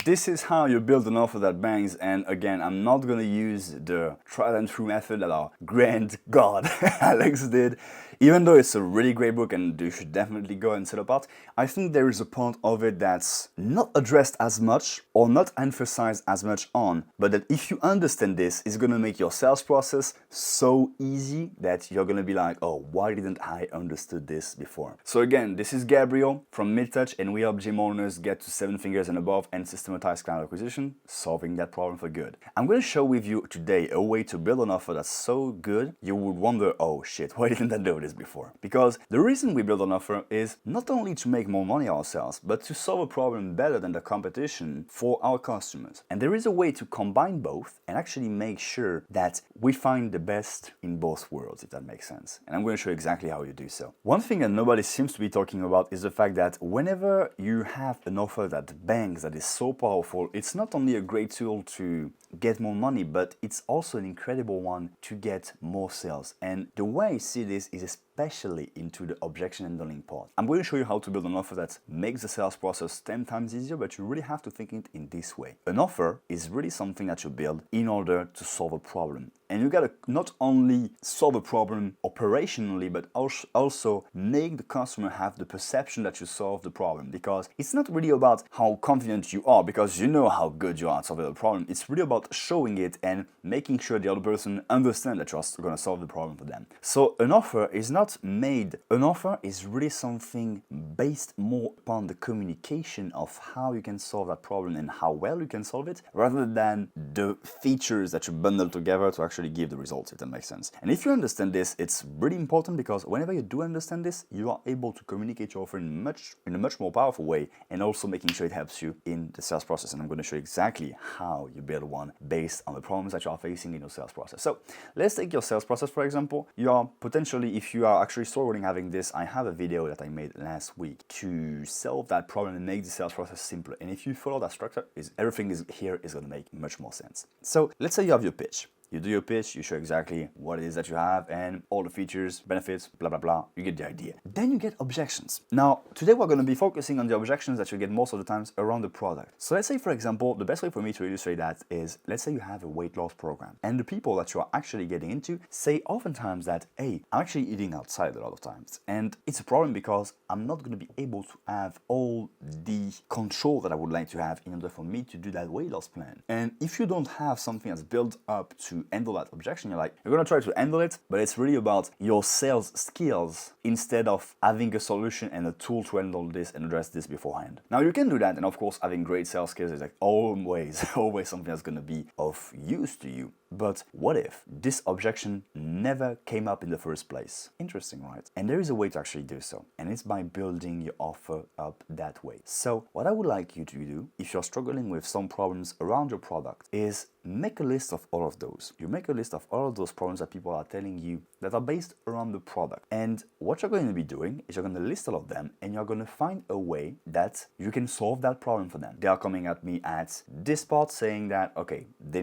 this is how you build an offer that bangs. And again, I'm not gonna use the tried and true method that our grand god Alex did. Even though it's a really great book and you should definitely go and set apart, I think there is a part of it that's not addressed as much or not emphasized as much on, but that if you understand this, it's gonna make your sales process so easy that you're gonna be like, oh, why didn't I understood this before? So again, this is Gabriel from MidTouch, and we help gym owners get to 7 figures and above and systematize client acquisition, solving that problem for good. I'm gonna share with you today a way to build an offer that's so good you would wonder, oh shit, why didn't I know this before? Because the reason we build an offer is not only to make more money ourselves, but to solve a problem better than the competition for our customers. And there is a way to combine both and actually make sure that we find the best in both worlds, if that makes sense. And I'm going to show you exactly how you do so. One thing that nobody seems to be talking about is the fact that whenever you have an offer that bangs, that is so powerful, it's not only a great tool to get more money, but it's also an incredible one to get more sales. And the way I see this is especially into the objection handling part. I'm going to show you how to build an offer that makes the sales process 10 times easier, but you really have to think it in this way. An offer is really something that you build in order to solve a problem. And you gotta not only solve a problem operationally, but also make the customer have the perception that you solved the problem. Because it's not really about how confident you are, because you know how good you are at solving the problem. It's really about showing it and making sure the other person understands that you're gonna solve the problem for them. So an offer is not made. An offer is really something based more upon the communication of how you can solve that problem and how well you can solve it, rather than the features that you bundle together to actually give the results, if that makes sense. And if you understand this, it's really important, because whenever you do understand this, you are able to communicate your offer in a much more powerful way, and also making sure it helps you in the sales process. And I'm going to show you exactly how you build one based on the problems that you are facing in your sales process. So let's take your sales process, for example. You are potentially, if you are actually struggling having this, I have a video that I made last week to solve that problem and make the sales process simpler. And if you follow that structure, everything is here is going to make much more sense. So let's say you have your pitch. You do your pitch, you show exactly what it is that you have and all the features, benefits, blah, blah, blah. You get the idea. Then you get objections. Now, today we're going to be focusing on the objections that you get most of the times around the product. So let's say, for example, the best way for me to illustrate that is, let's say you have a weight loss program, and the people that you are actually getting into say oftentimes that, hey, I'm actually eating outside a lot of times. And it's a problem because I'm not going to be able to have all the control that I would like to have in order for me to do that weight loss plan. And if you don't have something that's built up to handle that objection, you're gonna try to handle it, but it's really about your sales skills instead of having a solution and a tool to handle this and address this beforehand. Now you can do that, and of course having great sales skills is like always something that's gonna be of use to you. But what if this objection never came up in the first place? Interesting, right? And there is a way to actually do so, and it's by building your offer up that way. So what I would like you to do, if you're struggling with some problems around your product, is make a list of all of those. You make a list of all of those problems that people are telling you that are based around the product. And what you're going to be doing is you're going to list all of them, and you're going to find a way that you can solve that problem for them. They are coming at me at this part saying that, okay, they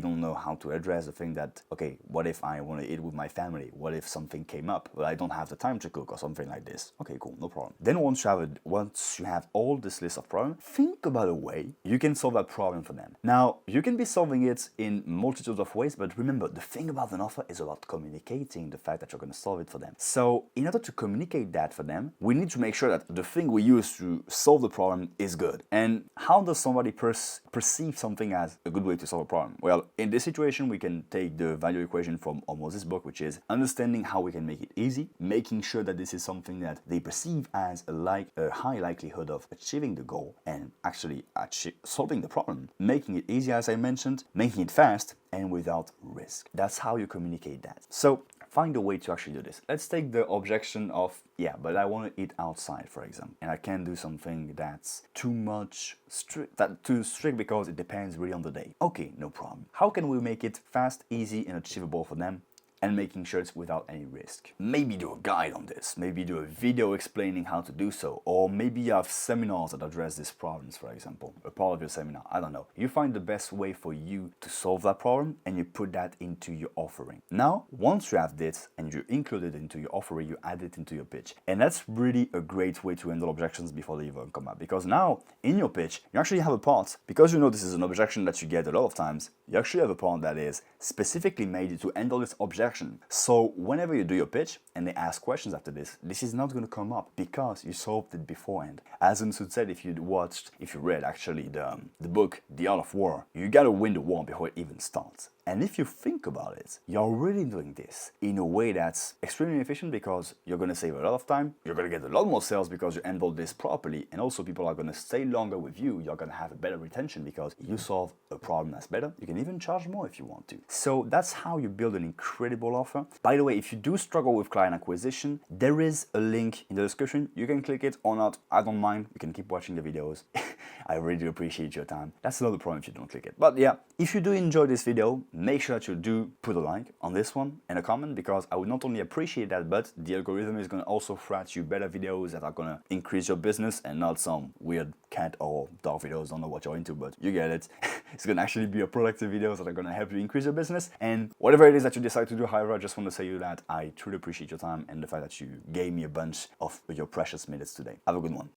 don't know how to address the thing that, okay, what if I want to eat with my family? What if something came up? Well, I don't have the time to cook or something like this. Okay, cool, no problem. Then once you have all this list of problems, think about a way you can solve that problem for them. Now, you can be solving it in multitudes of ways, but remember, the thing about an offer is about communicating the fact that you're going to solve it for them. So in order to communicate that for them, we need to make sure that the thing we use to solve the problem is good. And how does somebody perceive something as a good way to solve a problem? Well, in this situation, we can take the value equation from Hormozi's book, which is understanding how we can make it easy, making sure that this is something that they perceive as a high likelihood of achieving the goal and actually solving the problem, making it easy, as I mentioned, making it fast and without risk. That's how you communicate that. So find a way to actually do this. Let's take the objection of, yeah, but I want to eat outside, for example, and I can't do something that's too strict because it depends really on the day. Okay, no problem. How can we make it fast, easy, and achievable for them? and making sure it's without any risk. Maybe do a guide on this, maybe do a video explaining how to do so, or maybe you have seminars that address these problems, for example, a part of your seminar, I don't know. You find the best way for you to solve that problem and you put that into your offering. Now, once you have this and you include it into your offering, you add it into your pitch. And that's really a great way to handle objections before they even come up, because now in your pitch, you actually have a part, because you know this is an objection that you get a lot of times, you actually have a part that is specifically made to handle this objection. So whenever you do your pitch and they ask questions after this is not going to come up because you solved it beforehand. As Unsud said, if you read actually the book, The Art of War, you gotta win the war before it even starts. And if you think about it, you're really doing this in a way that's extremely efficient, because you're going to save a lot of time, you're going to get a lot more sales because you handled this properly, and also people are going to stay longer with you, you're going to have a better retention because you solve a problem that's better. You can even charge more if you want to. So that's how you build an incredible offer. By the way, if you do struggle with client acquisition, there is a link in the description. You can click it or not, I don't mind. You can keep watching the videos. I really do appreciate your time. That's another problem if you don't click it. But yeah, if you do enjoy this video, make sure that you do put a like on this one and a comment, because I would not only appreciate that, but the algorithm is going to also thread you better videos that are going to increase your business and not some weird cat or dog videos. Don't know what you're into, but you get it. It's going to actually be a productive videos that are going to help you increase your business. And whatever it is that you decide to do, however, I just want to say you that I truly appreciate your time and the fact that you gave me a bunch of your precious minutes today. Have a good one.